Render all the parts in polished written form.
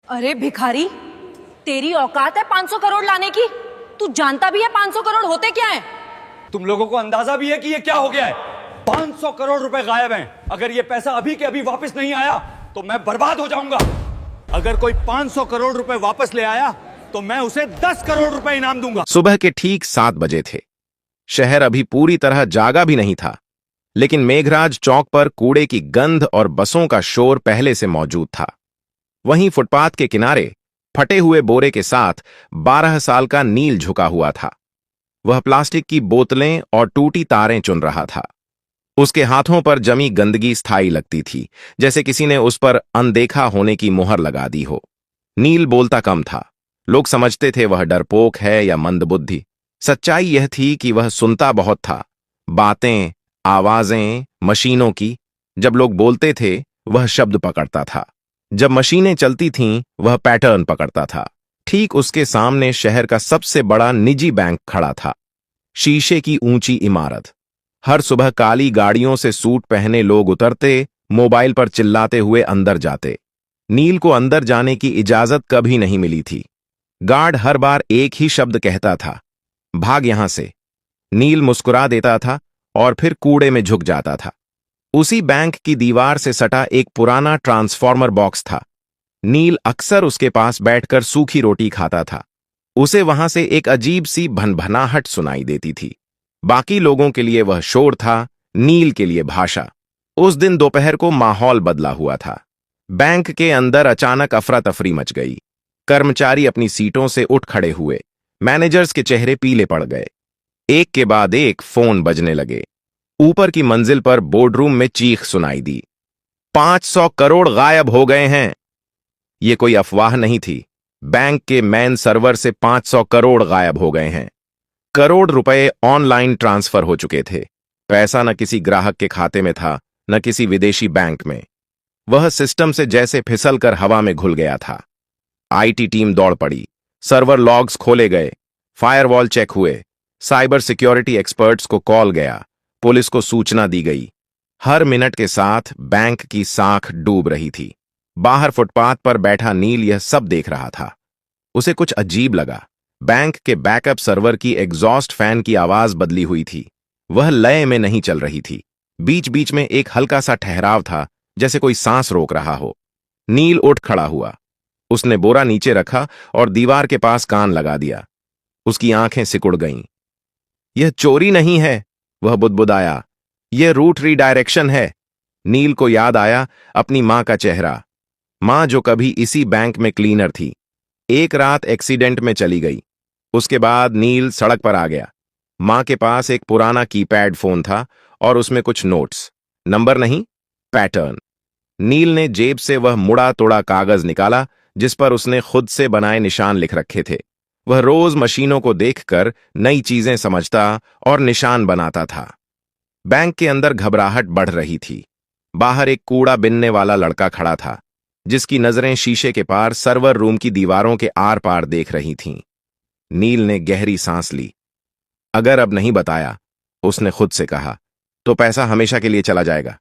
अरे भिखारी, तेरी औकात है 500 करोड़ लाने की? तू जानता भी है 500 करोड़ होते क्या है? तुम लोगों को अंदाजा भी है कि ये क्या हो गया है? 500 करोड़ रुपए गायब हैं। अगर ये पैसा अभी के अभी वापस नहीं आया तो मैं बर्बाद हो जाऊंगा। अगर कोई 500 करोड़ रुपए वापस ले आया तो मैं उसे 10 करोड़ रुपए इनाम दूंगा। सुबह के ठीक 7 बजे थे। शहर अभी पूरी तरह जागा भी नहीं था, लेकिन मेघराज चौक पर कूड़े की गंध और बसों का शोर पहले से मौजूद था। वहीं फुटपाथ के किनारे फटे हुए बोरे के साथ 12 साल का नील झुका हुआ था। वह प्लास्टिक की बोतलें और टूटी तारें चुन रहा था। उसके हाथों पर जमी गंदगी स्थायी लगती थी, जैसे किसी ने उस पर अनदेखा होने की मुहर लगा दी हो। नील बोलता कम था। लोग समझते थे वह डरपोक है या मंदबुद्धि। सच्चाई यह थी कि वह सुनता बहुत था। बातें, आवाजें, मशीनों की। जब लोग बोलते थे वह शब्द पकड़ता था। जब मशीनें चलती थीं वह पैटर्न पकड़ता था। ठीक उसके सामने शहर का सबसे बड़ा निजी बैंक खड़ा था। शीशे की ऊंची इमारत। हर सुबह काली गाड़ियों से सूट पहने लोग उतरते, मोबाइल पर चिल्लाते हुए अंदर जाते। नील को अंदर जाने की इजाजत कभी नहीं मिली थी। गार्ड हर बार एक ही शब्द कहता था, भाग यहां से। नील मुस्कुरा देता था और फिर कूड़े में झुक जाता था। उसी बैंक की दीवार से सटा एक पुराना ट्रांसफॉर्मर बॉक्स था। नील अक्सर उसके पास बैठकर सूखी रोटी खाता था। उसे वहां से एक अजीब सी भनभनाहट सुनाई देती थी। बाकी लोगों के लिए वह शोर था, नील के लिए भाषा। उस दिन दोपहर को माहौल बदला हुआ था। बैंक के अंदर अचानक अफरा तफरी मच गई। कर्मचारी अपनी सीटों से उठ खड़े हुए। मैनेजर्स के चेहरे पीले पड़ गए। एक के बाद एक फोन बजने लगे। ऊपर की मंजिल पर बोर्डरूम में चीख सुनाई दी, 500 करोड़ गायब हो गए हैं। यह कोई अफवाह नहीं थी। बैंक के मेन सर्वर से 500 करोड़ गायब हो गए हैं। करोड़ रुपए ऑनलाइन ट्रांसफर हो चुके थे। पैसा न किसी ग्राहक के खाते में था, न किसी विदेशी बैंक में। वह सिस्टम से जैसे फिसल कर हवा में घुल गया था। आईटी टीम दौड़ पड़ी। सर्वर लॉग्स खोले गए, फायरवॉल चेक हुए, साइबर सिक्योरिटी एक्सपर्ट्स को कॉल गया, पुलिस को सूचना दी गई। हर मिनट के साथ बैंक की साख डूब रही थी। बाहर फुटपाथ पर बैठा नील यह सब देख रहा था। उसे कुछ अजीब लगा। बैंक के बैकअप सर्वर की एग्जॉस्ट फैन की आवाज बदली हुई थी। वह लय में नहीं चल रही थी। बीच बीच में एक हल्का सा ठहराव था, जैसे कोई सांस रोक रहा हो। नील उठ खड़ा हुआ। उसने बोरा नीचे रखा और दीवार के पास कान लगा दिया। उसकी आंखें सिकुड़ गईं। यह चोरी नहीं है, वह बुदबुदाया। यह रूट रीडायरेक्शन है। नील को याद आया अपनी मां का चेहरा। मां जो कभी इसी बैंक में क्लीनर थी। एक रात एक्सीडेंट में चली गई। उसके बाद नील सड़क पर आ गया। मां के पास एक पुराना कीपैड फोन था और उसमें कुछ नोट्स। नंबर नहीं, पैटर्न। नील ने जेब से वह मुड़ा तोड़ा कागज निकाला जिस पर उसने खुद से बनाए निशान लिख रखे थे। वह रोज मशीनों को देखकर नई चीजें समझता और निशान बनाता था। बैंक के अंदर घबराहट बढ़ रही थी। बाहर एक कूड़ा बिनने वाला लड़का खड़ा था, जिसकी नजरें शीशे के पार सर्वर रूम की दीवारों के आर पार देख रही थीं। नील ने गहरी सांस ली। अगर अब नहीं बताया, उसने खुद से कहा, तो पैसा हमेशा के लिए चला जाएगा।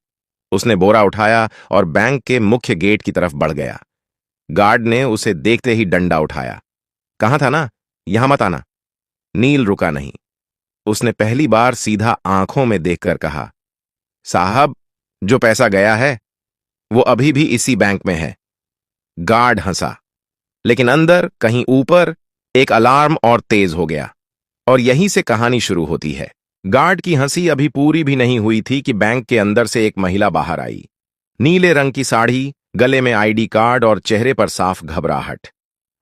उसने बोरा उठाया और बैंक के मुख्य गेट की तरफ बढ़ गया। गार्ड ने उसे देखते ही डंडा उठाया। कहा था ना, यहां मत आना। नील रुका नहीं। उसने पहली बार सीधा आंखों में देखकर कहा, साहब, जो पैसा गया है वो अभी भी इसी बैंक में है। गार्ड हंसा, लेकिन अंदर कहीं ऊपर एक अलार्म और तेज हो गया। और यहीं से कहानी शुरू होती है। गार्ड की हंसी अभी पूरी भी नहीं हुई थी कि बैंक के अंदर से एक महिला बाहर आई। नीले रंग की साड़ी, गले में आईडी कार्ड और चेहरे पर साफ घबराहट।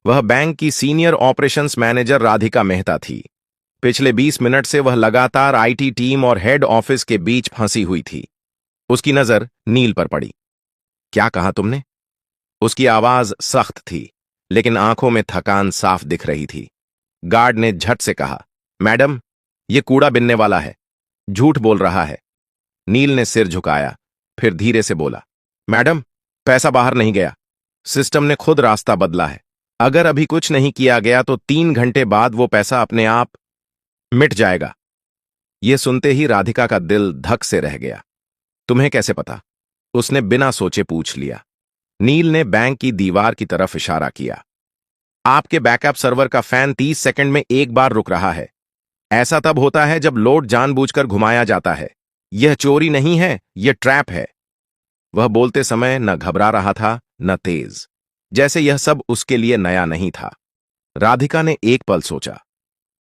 वह बैंक की senior operations manager Radhika Mehta थी। पिछले 20 मिनट से वह लगातार आईटी टीम और हेड ऑफिस के बीच फंसी हुई थी। उसकी नजर नील पर पड़ी। क्या कहा तुमने? उसकी आवाज सख्त थी, लेकिन आंखों में थकान साफ दिख रही थी। गार्ड ने झट से कहा, मैडम, यह कूड़ा बिनने वाला है, झूठ बोल रहा है। नील ने सिर झुकाया, फिर धीरे से बोला, मैडम, पैसा बाहर नहीं गया। सिस्टम ने खुद रास्ता बदला है। अगर अभी कुछ नहीं किया गया तो 3 घंटे बाद वो पैसा अपने आप मिट जाएगा। यह सुनते ही राधिका का दिल धक से रह गया। तुम्हें कैसे पता? उसने बिना सोचे पूछ लिया। नील ने बैंक की दीवार की तरफ इशारा किया। आपके बैकअप सर्वर का फैन 30 सेकंड में एक बार रुक रहा है। ऐसा तब होता है जब लोड जानबूझकर घुमाया जाता है। यह चोरी नहीं है, यह ट्रैप है। वह बोलते समय न घबरा रहा था न तेज, जैसे यह सब उसके लिए नया नहीं था। राधिका ने एक पल सोचा।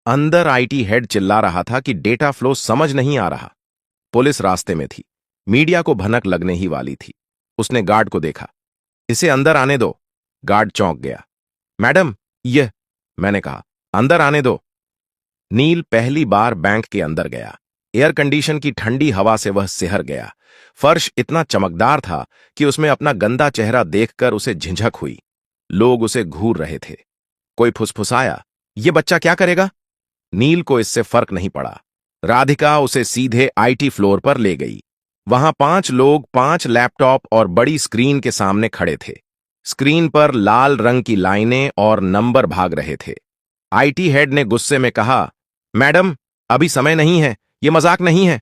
अंदर आईटी हेड चिल्ला रहा था कि डेटा फ्लो समझ नहीं आ रहा। पुलिस रास्ते में थी, मीडिया को भनक लगने ही वाली थी। उसने गार्ड को देखा। इसे अंदर आने दो। गार्ड चौंक गया। मैडम, यह, मैंने कहा, अंदर आने दो। नील पहली बार बैंक के अंदर गया। एयर कंडीशन की ठंडी हवा से वह सिहर गया। फर्श इतना चमकदार था कि उसमें अपना गंदा चेहरा देखकर उसे झिझक हुई। लोग उसे घूर रहे थे। कोई फुसफुसाया, ये बच्चा क्या करेगा? नील को इससे फर्क नहीं पड़ा। राधिका उसे सीधे आईटी फ्लोर पर ले गई। वहां 5 लोग 5 लैपटॉप और बड़ी स्क्रीन के सामने खड़े थे। स्क्रीन पर लाल रंग की लाइनें और नंबर भाग रहे थे। आईटी हेड ने गुस्से में कहा, मैडम, अभी समय नहीं है, यह मजाक नहीं है।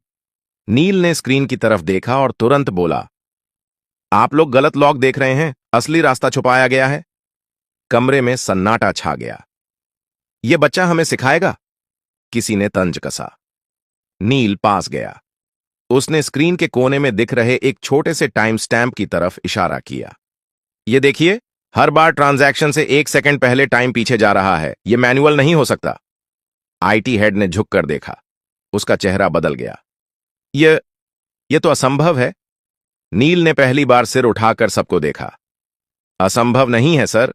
नील ने स्क्रीन की तरफ देखा और तुरंत बोला, आप लोग गलत लॉक देख रहे हैं, असली रास्ता छुपाया गया है। कमरे में सन्नाटा छा गया। यह बच्चा हमें सिखाएगा? किसी ने तंज कसा। नील पास गया। उसने स्क्रीन के कोने में दिख रहे एक छोटे से टाइम स्टैंप की तरफ इशारा किया। यह देखिए, हर बार ट्रांजैक्शन से 1 सेकंड पहले टाइम पीछे जा रहा है। यह मैनुअल नहीं हो सकता। आईटी हेड ने झुककर देखा। उसका चेहरा बदल गया। यह तो असंभव है। नील ने पहली बार सिर उठाकर सबको देखा। असंभव नहीं है सर।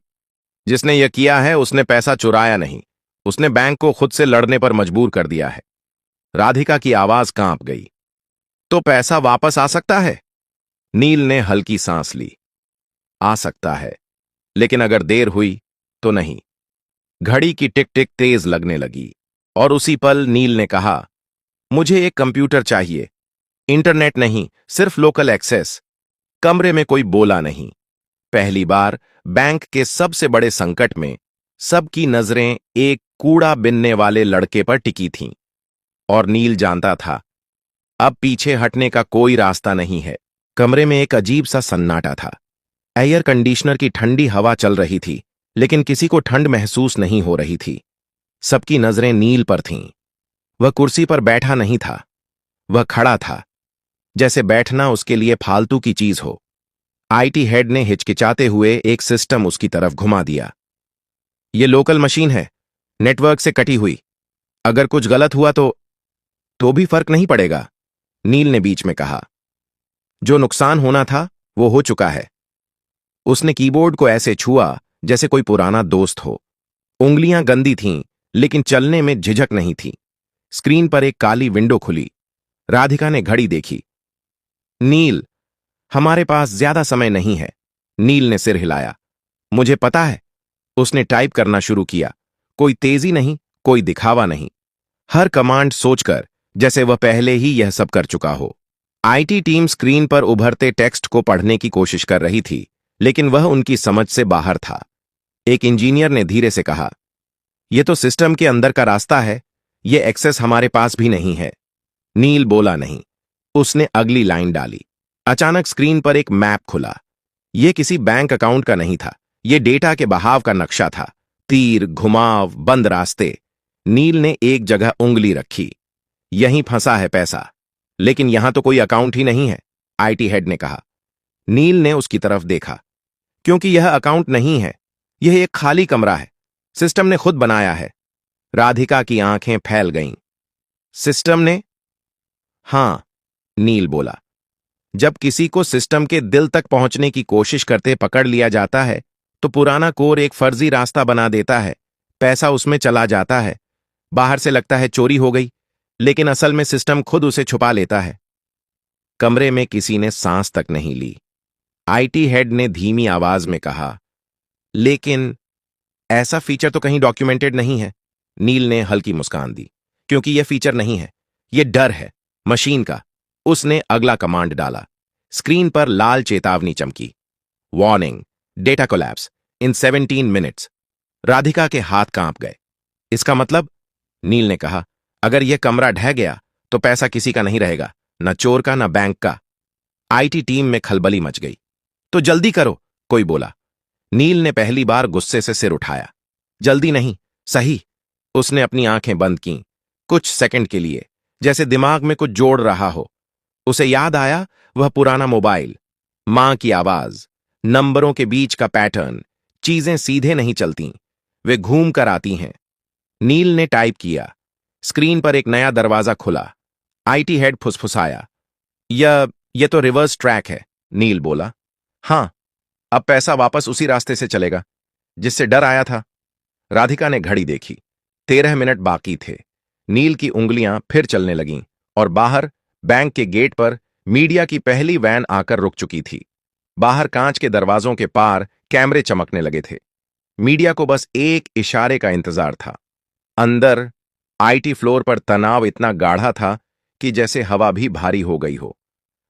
जिसने यह किया है उसने पैसा चुराया नहीं, उसने बैंक को खुद से लड़ने पर मजबूर कर दिया है। राधिका की आवाज कांप गई। तो पैसा वापस आ सकता है? नील ने हल्की सांस ली। आ सकता है, लेकिन अगर देर हुई तो नहीं। घड़ी की टिक टिक तेज लगने लगी और उसी पल नील ने कहा, मुझे एक कंप्यूटर चाहिए। इंटरनेट नहीं, सिर्फ लोकल एक्सेस। कमरे में कोई बोला नहीं। पहली बार बैंक के सबसे बड़े संकट में सबकी नजरें एक कूड़ा बिनने वाले लड़के पर टिकी थीं। और नील जानता था, अब पीछे हटने का कोई रास्ता नहीं है। कमरे में एक अजीब सा सन्नाटा था। एयर कंडीशनर की ठंडी हवा चल रही थी, लेकिन किसी को ठंड महसूस नहीं हो रही थी। सबकी नजरें नील पर थीं। वह कुर्सी पर बैठा नहीं था, वह खड़ा था, जैसे बैठना उसके लिए फालतू की चीज हो। आईटी हेड ने हिचकिचाते हुए एक सिस्टम उसकी तरफ घुमा दिया। यह लोकल मशीन है, नेटवर्क से कटी हुई। अगर कुछ गलत हुआ तो भी फर्क नहीं पड़ेगा, नील ने बीच में कहा। जो नुकसान होना था वो हो चुका है। उसने कीबोर्ड को ऐसे छुआ जैसे कोई पुराना दोस्त हो। उंगलियां गंदी थीं, लेकिन चलने में झिझक नहीं थी। स्क्रीन पर एक काली विंडो खुली। राधिका ने घड़ी देखी। नील, हमारे पास ज्यादा समय नहीं है। नील ने सिर हिलाया। मुझे पता है। उसने टाइप करना शुरू किया। कोई तेजी नहीं, कोई दिखावा नहीं। हर कमांड सोचकर, जैसे वह पहले ही यह सब कर चुका हो। आईटी टीम स्क्रीन पर उभरते टेक्स्ट को पढ़ने की कोशिश कर रही थी, लेकिन वह उनकी समझ से बाहर था। एक इंजीनियर ने धीरे से कहा, यह तो सिस्टम के अंदर का रास्ता है, यह एक्सेस हमारे पास भी नहीं है। नील बोला नहीं। उसने अगली लाइन डाली। अचानक स्क्रीन पर एक मैप खुला। यह किसी बैंक अकाउंट का नहीं था, यह डेटा के बहाव का नक्शा था। तीर, घुमाव, बंद रास्ते। नील ने एक जगह उंगली रखी। यहीं फंसा है पैसा। लेकिन यहां तो कोई अकाउंट ही नहीं है, आईटी हेड ने कहा। नील ने उसकी तरफ देखा। क्योंकि यह अकाउंट नहीं है, यह एक खाली कमरा है। सिस्टम ने खुद बनाया है। राधिका की आंखें फैल गईं। सिस्टम ने? हां, नील बोला। जब किसी को सिस्टम के दिल तक पहुंचने की कोशिश करते पकड़ लिया जाता है, तो पुराना कोर एक फर्जी रास्ता बना देता है। पैसा उसमें चला जाता है। बाहर से लगता है चोरी हो गई, लेकिन असल में सिस्टम खुद उसे छुपा लेता है। कमरे में किसी ने सांस तक नहीं ली। आईटी हेड ने धीमी आवाज में कहा, लेकिन ऐसा फीचर तो कहीं डॉक्यूमेंटेड नहीं है। नील ने हल्की मुस्कान दी। क्योंकि यह फीचर नहीं है, यह डर है, मशीन का। उसने अगला कमांड डाला। स्क्रीन पर लाल चेतावनी चमकी। वार्निंग, डेटा कोलैप्स इन 17 मिनट्स। राधिका के हाथ कांप गए। इसका मतलब? नील ने कहा, अगर यह कमरा ढह गया तो पैसा किसी का नहीं रहेगा, न चोर का न बैंक का। आईटी टीम में खलबली मच गई। तो जल्दी करो, कोई बोला। नील ने पहली बार गुस्से से सिर उठाया। जल्दी नहीं, सही। उसने अपनी आंखें बंद कीं, कुछ सेकंड के लिए, जैसे दिमाग में कुछ जोड़ रहा हो। उसे याद आया वह पुराना मोबाइल, मां की आवाज, नंबरों के बीच का पैटर्न। चीजें सीधे नहीं चलती, वे घूम कर आती हैं। नील ने टाइप किया। स्क्रीन पर एक नया दरवाजा खुला। आईटी हेड फुसफुसाया। यह तो रिवर्स ट्रैक है, नील बोला। हां, अब पैसा वापस उसी रास्ते से चलेगा जिससे डर आया था। राधिका ने घड़ी देखी। 13 मिनट बाकी थे। नील की उंगलियां फिर चलने लगीं और बाहर बैंक के गेट पर मीडिया की पहली वैन आकर रुक चुकी थी। बाहर कांच के दरवाजों के पार कैमरे चमकने लगे थे। मीडिया को बस एक इशारे का इंतजार था। अंदर आईटी फ्लोर पर तनाव इतना गाढ़ा था कि जैसे हवा भी भारी हो गई हो।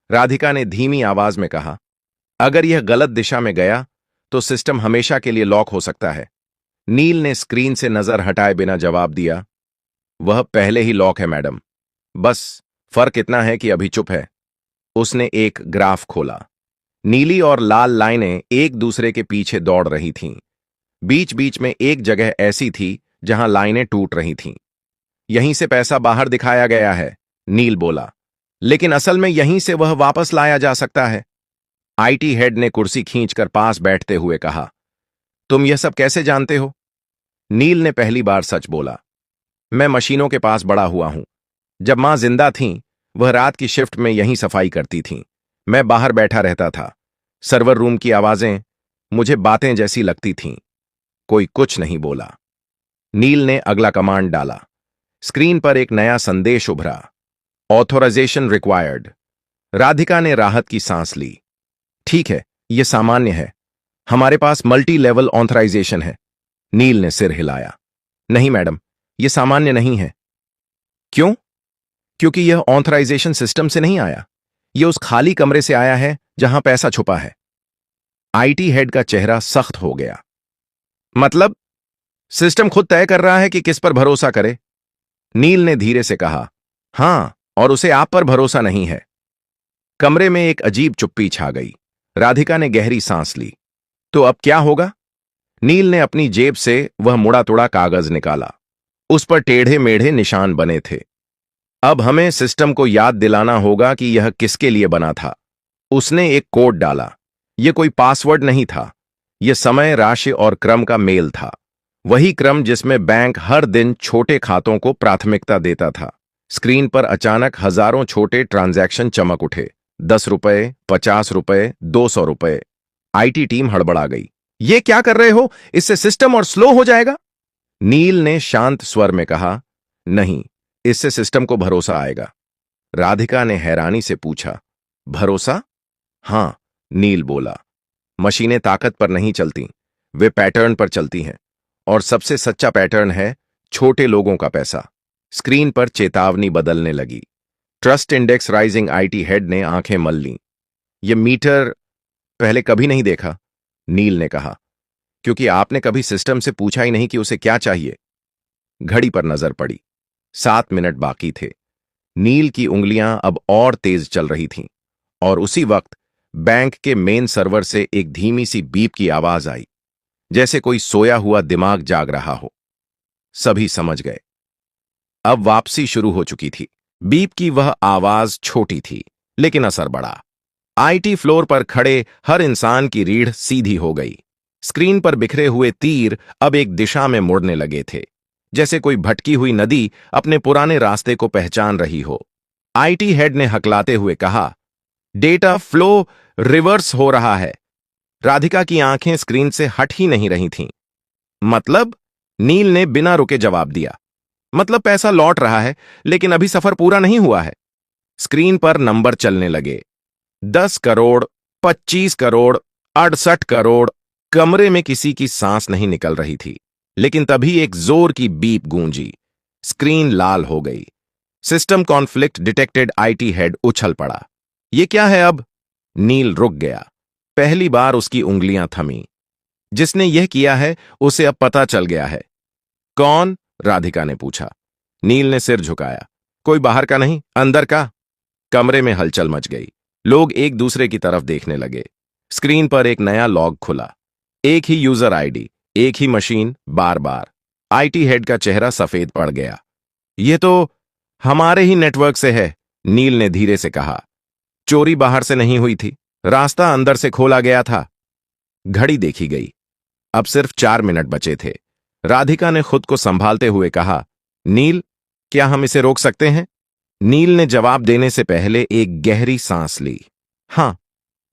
राधिका ने धीमी आवाज में कहा, अगर यह गलत दिशा में गया तो सिस्टम हमेशा के लिए लॉक हो सकता है। नील ने स्क्रीन से नजर हटाए बिना जवाब दिया, वह पहले ही लॉक है मैडम, बस फर्क इतना है कि अभी चुप है। उसने एक ग्राफ खोला। नीली और लाल लाइनें एक दूसरे के पीछे दौड़ रही थीं। बीच बीच में एक जगह ऐसी थी जहां लाइनें टूट रही थीं। यहीं से पैसा बाहर दिखाया गया है, नील बोला, लेकिन असल में यहीं से वह वापस लाया जा सकता है। आईटी हेड ने कुर्सी खींचकर पास बैठते हुए कहा, तुम यह सब कैसे जानते हो? नील ने पहली बार सच बोला, मैं मशीनों के पास बड़ा हुआ हूं। जब मां जिंदा थीं, वह रात की शिफ्ट में यहीं सफाई करती थीं। मैं बाहर बैठा रहता था। सर्वर रूम की आवाजें मुझे बातें जैसी लगती थीं। कोई कुछ नहीं बोला। नील ने अगला कमांड डाला। स्क्रीन पर एक नया संदेश उभरा, ऑथोराइजेशन रिक्वायर्ड। राधिका ने राहत की सांस ली। ठीक है, यह सामान्य है, हमारे पास मल्टी लेवल ऑथराइजेशन है। नील ने सिर हिलाया। नहीं मैडम, यह सामान्य नहीं है। क्यों? क्योंकि यह ऑथराइजेशन सिस्टम से नहीं आया, यह उस खाली कमरे से आया है जहां पैसा छुपा है। आईटी हेड का चेहरा सख्त हो गया। मतलब सिस्टम खुद तय कर रहा है कि किस पर भरोसा करे? नील ने धीरे से कहा, हां, और उसे आप पर भरोसा नहीं है। कमरे में एक अजीब चुप्पी छा गई। राधिका ने गहरी सांस ली। तो अब क्या होगा? नील ने अपनी जेब से वह मुड़ा तुड़ा कागज निकाला। उस पर टेढ़े मेढ़े निशान बने थे। अब हमें सिस्टम को याद दिलाना होगा कि यह किसके लिए बना था। उसने एक कोड डाला। यह कोई पासवर्ड नहीं था, यह समय, राशि और क्रम का मेल था। वही क्रम जिसमें बैंक हर दिन छोटे खातों को प्राथमिकता देता था। स्क्रीन पर अचानक हजारों छोटे ट्रांजैक्शन चमक उठे। 10 रुपए, 50 रुपए, 200 रुपए। आईटी टीम हड़बड़ा गई। ये क्या कर रहे हो? इससे सिस्टम और स्लो हो जाएगा। नील ने शांत स्वर में कहा, नहीं, इससे सिस्टम को भरोसा आएगा। राधिका ने हैरानी से पूछा, भरोसा? हां, नील बोला। मशीनें ताकत पर नहीं चलती, वे पैटर्न पर चलती हैं, और सबसे सच्चा पैटर्न है छोटे लोगों का पैसा। स्क्रीन पर चेतावनी बदलने लगी। Trust index rising. IT head ने आंखें मल लीं। यह मीटर पहले कभी नहीं देखा, नील ने कहा, क्योंकि आपने कभी सिस्टम से पूछा ही नहीं कि उसे क्या चाहिए। घड़ी पर नजर पड़ी। 7 मिनट बाकी थे। नील की उंगलियां अब और तेज चल रही थीं, और उसी वक्त बैंक के मेन सर्वर से एक धीमी सी बीप की आवाज आई, जैसे कोई सोया हुआ दिमाग जाग रहा हो। सभी समझ गए, अब वापसी शुरू हो चुकी थी। बीप की वह आवाज छोटी थी, लेकिन असर बड़ा। आईटी फ्लोर पर खड़े हर इंसान की रीढ़ सीधी हो गई। स्क्रीन पर बिखरे हुए तीर अब एक दिशा में मुड़ने लगे थे, जैसे कोई भटकी हुई नदी अपने पुराने रास्ते को पहचान रही हो। आईटी हेड ने हकलाते हुए कहा, डेटा फ्लो रिवर्स हो रहा है। राधिका की आंखें स्क्रीन से हट ही नहीं रही थीं। मतलब? नील ने बिना रुके जवाब दिया, मतलब पैसा लौट रहा है, लेकिन अभी सफर पूरा नहीं हुआ है। स्क्रीन पर नंबर चलने लगे। 10 करोड़, 25 करोड़, 68 करोड़। कमरे में किसी की सांस नहीं निकल रही थी, लेकिन तभी एक जोर की बीप गूंजी। स्क्रीन लाल हो गई। System conflict detected. IT head उछल पड़ा। यह क्या है अब? नील रुक गया। पहली बार उसकी उंगलियां थमी। जिसने यह किया है उसे अब पता चल गया है। कौन? राधिका ने पूछा। नील ने सिर झुकाया। कोई बाहर का नहीं, अंदर का। कमरे में हलचल मच गई। लोग एक दूसरे की तरफ देखने लगे। स्क्रीन पर एक नया लॉग खुला। एक ही यूजर आईडी, एक ही मशीन, बार बार। आईटी हेड का चेहरा सफेद पड़ गया। ये तो हमारे ही नेटवर्क से है, नील ने धीरे से कहा। चोरी बाहर से नहीं हुई थी, रास्ता अंदर से खोला गया था। घड़ी देखी गई। अब सिर्फ 4 मिनट बचे थे। राधिका ने खुद को संभालते हुए कहा, नील, क्या हम इसे रोक सकते हैं? नील ने जवाब देने से पहले एक गहरी सांस ली। हां,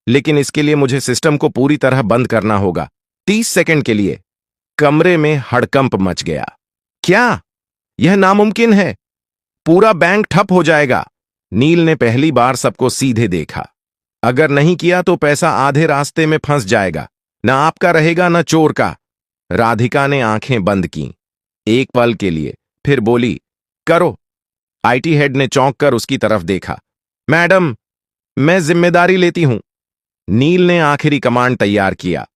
लेकिन इसके लिए मुझे सिस्टम को पूरी तरह बंद करना होगा, 30 सेकंड के लिए। कमरे में हड़कंप मच गया। क्या? यह नामुमकिन है। पूरा बैंक ठप हो जाएगा। नील ने पहली बार सबको सीधे देखा। अगर नहीं किया तो पैसा आधे रास्ते में फंस जाएगा, न आपका रहेगा न चोर का। राधिका ने आंखें बंद की एक पल के लिए, फिर बोली, करो। आईटी हेड ने चौंक कर उसकी तरफ देखा। मैडम, मैं जिम्मेदारी लेती हूं। नील ने आखिरी कमांड तैयार किया।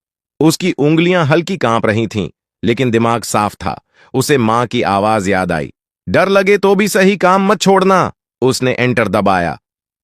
उसकी उंगलियां हल्की कांप रही थीं, लेकिन दिमाग साफ था। उसे मां की आवाज याद आई, डर लगे तो भी सही काम मत छोड़ना। उसने एंटर दबाया।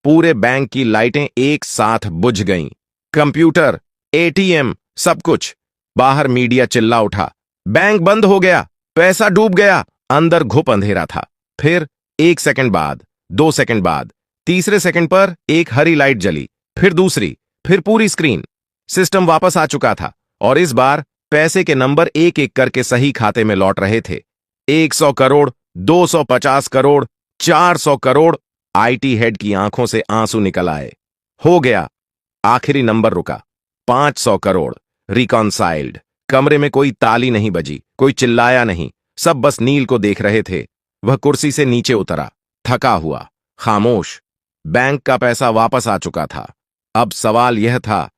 पूरे बैंक की लाइटें एक साथ बुझ गईं। कंप्यूटर, एटीएम, सब कुछ। बाहर मीडिया चिल्ला उठा, बैंक बंद हो गया, पैसा डूब गया। अंदर घुप अंधेरा था। फिर 1 सेकंड बाद, 2 सेकंड बाद, तीसरे सेकंड पर एक हरी लाइट जली, फिर दूसरी, फिर पूरी स्क्रीन। सिस्टम वापस आ चुका था और इस बार पैसे के नंबर एक एक करके सही खाते में लौट रहे थे। 100 करोड़, 250 करोड़, 400 करोड़। आईटी हेड की आंखों से आंसू निकल आए। हो गया। आखिरी नंबर रुका, 500 करोड़। रिकॉन्साइल्ड। कमरे में कोई ताली नहीं बजी, कोई चिल्लाया नहीं। सब बस नील को देख रहे थे। वह कुर्सी से नीचे उतरा, थका हुआ, खामोश। बैंक का पैसा वापस आ चुका था। अब सवाल यह था,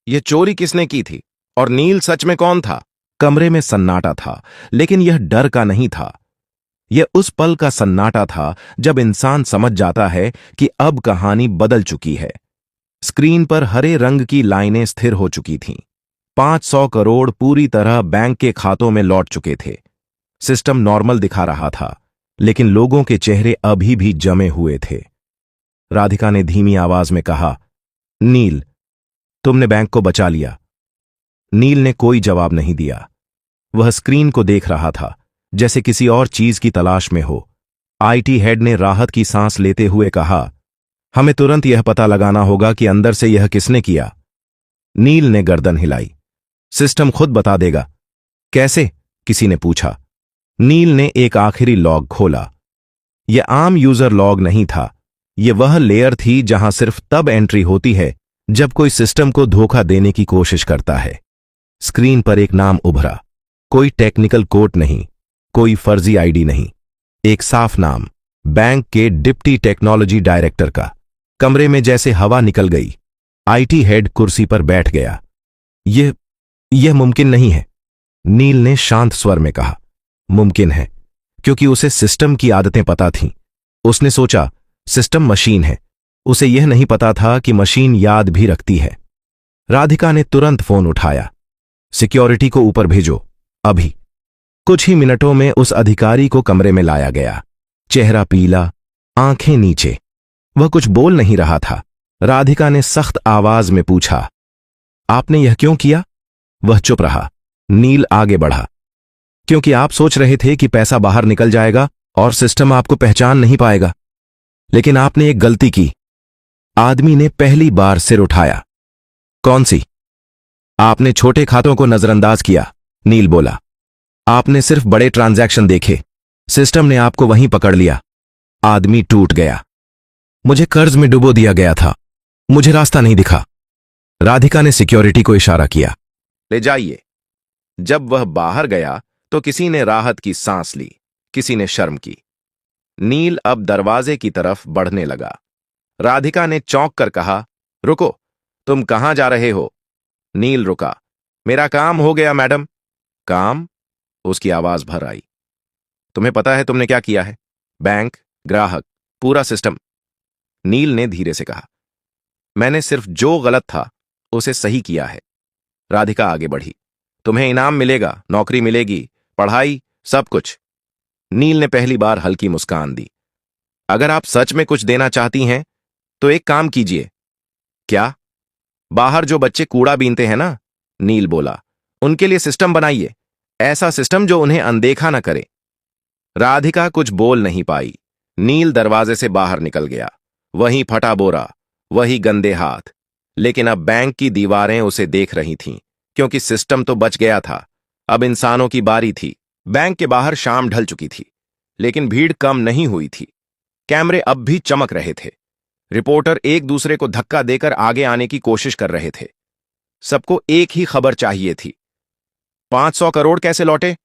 यह चोरी किसने की थी और नील सच में कौन था? कमरे में सन्नाटा था, लेकिन यह डर का नहीं था। यह उस पल का सन्नाटा था जब इंसान समझ जाता है कि अब कहानी बदल चुकी है। स्क्रीन पर हरे रंग की लाइनें स्थिर हो चुकी थीं। 500 करोड़ पूरी तरह बैंक के खातों में लौट चुके थे। सिस्टम नॉर्मल दिखा रहा था, लेकिन लोगों के चेहरे अभी भी जमे हुए थे। राधिका ने धीमी आवाज में कहा, नील, तुमने बैंक को बचा लिया। नील ने कोई जवाब नहीं दिया। वह स्क्रीन को देख रहा था, जैसे किसी और चीज की तलाश में हो। आईटी हेड ने राहत की सांस लेते हुए कहा, हमें तुरंत यह पता लगाना होगा कि अंदर से यह किसने किया। नील ने गर्दन हिलाई। सिस्टम खुद बता देगा। कैसे? किसी ने पूछा। नील ने एक आखिरी लॉग खोला। यह आम यूजर लॉग नहीं था। यह वह लेयर थी जहां सिर्फ तब एंट्री होती है जब कोई सिस्टम को धोखा देने की कोशिश करता है। स्क्रीन पर एक नाम उभरा। कोई टेक्निकल कोड नहीं, कोई फर्जी आईडी नहीं, एक साफ नाम, बैंक के डिप्टी टेक्नोलॉजी डायरेक्टर का। कमरे में जैसे हवा निकल गई। आईटी हेड कुर्सी पर बैठ गया। यह मुमकिन नहीं है, नील ने शांत स्वर में कहा। मुमकिन है, क्योंकि उसे सिस्टम की आदतें पता थीं। उसने सोचा, सिस्टम मशीन है। उसे यह नहीं पता था कि मशीन याद भी रखती है। राधिका ने तुरंत फोन उठाया। सिक्योरिटी को ऊपर भेजो, अभी। कुछ ही मिनटों में उस अधिकारी को कमरे में लाया गया। चेहरा पीला, आंखें नीचे। वह कुछ बोल नहीं रहा था। राधिका ने सख्त आवाज में पूछा, आपने यह क्यों किया? वह चुप रहा। नील आगे बढ़ा, क्योंकि आप सोच रहे थे कि पैसा बाहर निकल जाएगा और सिस्टम आपको पहचान नहीं पाएगा। लेकिन आपने एक गलती की। आदमी ने पहली बार सिर उठाया। कौन सी? आपने छोटे खातों को नजरअंदाज किया, नील बोला। आपने सिर्फ बड़े ट्रांजैक्शन देखे। सिस्टम ने आपको वहीं पकड़ लिया। आदमी टूट गया। मुझे कर्ज में डुबो दिया गया था। मुझे रास्ता नहीं दिखा। राधिका ने सिक्योरिटी को इशारा किया, ले जाइए। जब वह बाहर गया तो किसी ने राहत की सांस ली, किसी ने शर्म की। नील अब दरवाजे की तरफ बढ़ने लगा। राधिका ने चौंक कर कहा, रुको, तुम कहां जा रहे हो? नील रुका। मेरा काम हो गया मैडम। काम? उसकी आवाज भर आई। तुम्हें पता है तुमने क्या किया है? बैंक, ग्राहक, पूरा सिस्टम। नील ने धीरे से कहा, मैंने सिर्फ जो गलत था उसे सही किया है। राधिका आगे बढ़ी। तुम्हें इनाम मिलेगा, नौकरी मिलेगी, पढ़ाई, सब कुछ। नील ने पहली बार हल्की मुस्कान दी। अगर आप सच में कुछ देना चाहती हैं तो एक काम कीजिए। क्या? बाहर जो बच्चे कूड़ा बीनते हैं ना, नील बोला, उनके लिए सिस्टम बनाइए, ऐसा सिस्टम जो उन्हें अनदेखा न करे। राधिका कुछ बोल नहीं पाई। नील दरवाजे से बाहर निकल गया। वही फटा बोरा, वही गंदे हाथ, लेकिन अब बैंक की दीवारें उसे देख रही थीं, क्योंकि सिस्टम तो बच गया था। अब इंसानों की बारी थी। बैंक के बाहर शाम ढल चुकी थी, लेकिन भीड़ कम नहीं हुई थी। कैमरे अब भी चमक रहे थे। रिपोर्टर एक दूसरे को धक्का देकर आगे आने की कोशिश कर रहे थे। सबको एक ही खबर चाहिए थी। 500 करोड़ कैसे लौटे?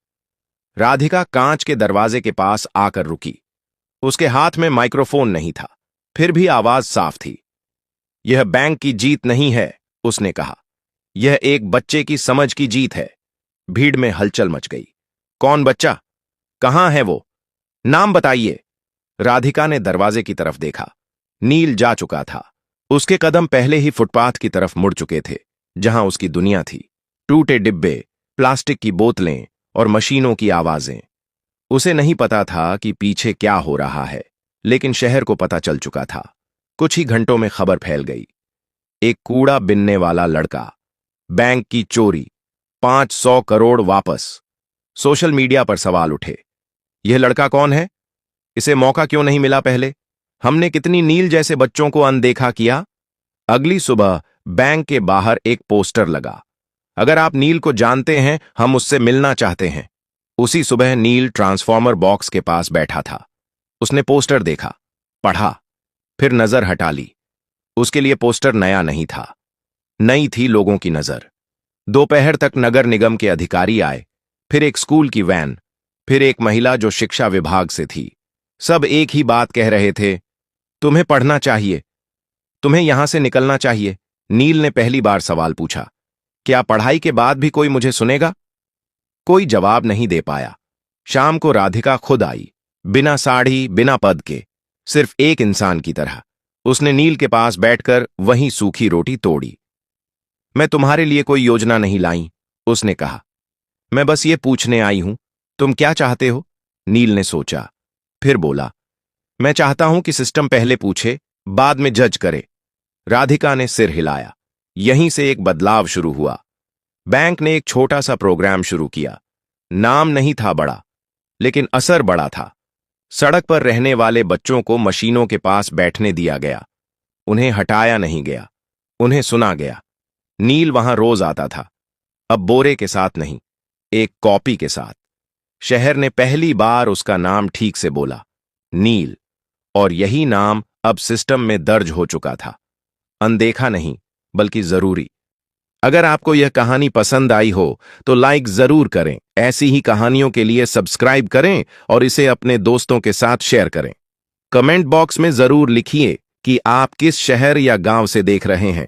राधिका कांच के दरवाजे के पास आकर रुकी। उसके हाथ में माइक्रोफोन नहीं था, फिर भी आवाज साफ थी। यह बैंक की जीत नहीं है, उसने कहा। यह एक बच्चे की समझ की जीत है। भीड़ में हलचल मच गई। कौन बच्चा? कहां है वो? नाम बताइए। राधिका ने दरवाजे की तरफ देखा। नील जा चुका था। उसके कदम पहले ही फुटपाथ की तरफ मुड़ चुके थे, जहां उसकी दुनिया थी। टूटे डिब्बे, प्लास्टिक की बोतलें और मशीनों की आवाजें। उसे नहीं पता था कि पीछे क्या हो रहा है, लेकिन शहर को पता चल चुका था। कुछ ही घंटों में खबर फैल गई। एक कूड़ा बिनने वाला लड़का, बैंक की चोरी, 500 करोड़ वापस। सोशल मीडिया पर सवाल उठे। यह लड़का कौन है? इसे मौका क्यों नहीं मिला पहले? हमने कितनी नील जैसे बच्चों को अनदेखा किया। अगली सुबह बैंक के बाहर एक पोस्टर लगा। अगर आप नील को जानते हैं, हम उससे मिलना चाहते हैं। उसी सुबह नील ट्रांसफॉर्मर बॉक्स के पास बैठा था। उसने पोस्टर देखा, पढ़ा, फिर नजर हटा ली। उसके लिए पोस्टर नया नहीं था, नई थी लोगों की नजर। दोपहर तक नगर निगम के अधिकारी आए, फिर एक स्कूल की वैन, फिर एक महिला जो शिक्षा विभाग से थी। सब एक ही बात कह रहे थे, तुम्हें पढ़ना चाहिए, तुम्हें यहां से निकलना चाहिए। नील ने पहली बार सवाल पूछा, क्या पढ़ाई के बाद भी कोई मुझे सुनेगा? कोई जवाब नहीं दे पाया। शाम को राधिका खुद आई, बिना साड़ी, बिना पद के, सिर्फ एक इंसान की तरह। उसने नील के पास बैठकर वहीं सूखी रोटी तोड़ी। मैं तुम्हारे लिए कोई योजना नहीं लाई, उसने कहा। मैं बस ये पूछने आई हूं, तुम क्या चाहते हो? नील ने सोचा, फिर बोला, मैं चाहता हूं कि सिस्टम पहले पूछे, बाद में जज करे। राधिका ने सिर हिलाया। यहीं से एक बदलाव शुरू हुआ। बैंक ने एक छोटा सा प्रोग्राम शुरू किया। नाम नहीं था बड़ा, लेकिन असर बड़ा था। सड़क पर रहने वाले बच्चों को मशीनों के पास बैठने दिया गया। उन्हें हटाया नहीं गया, उन्हें सुना गया। नील वहां रोज आता था, अब बोरे के साथ नहीं, एक कॉपी के साथ। शहर ने पहली बार उसका नाम ठीक से बोला, नील। और यही नाम अब सिस्टम में दर्ज हो चुका था। अनदेखा नहीं, बल्कि जरूरी। अगर आपको यह कहानी पसंद आई हो तो लाइक जरूर करें। ऐसी ही कहानियों के लिए सब्सक्राइब करें और इसे अपने दोस्तों के साथ शेयर करें। कमेंट बॉक्स में जरूर लिखिए कि आप किस शहर या गांव से देख रहे हैं।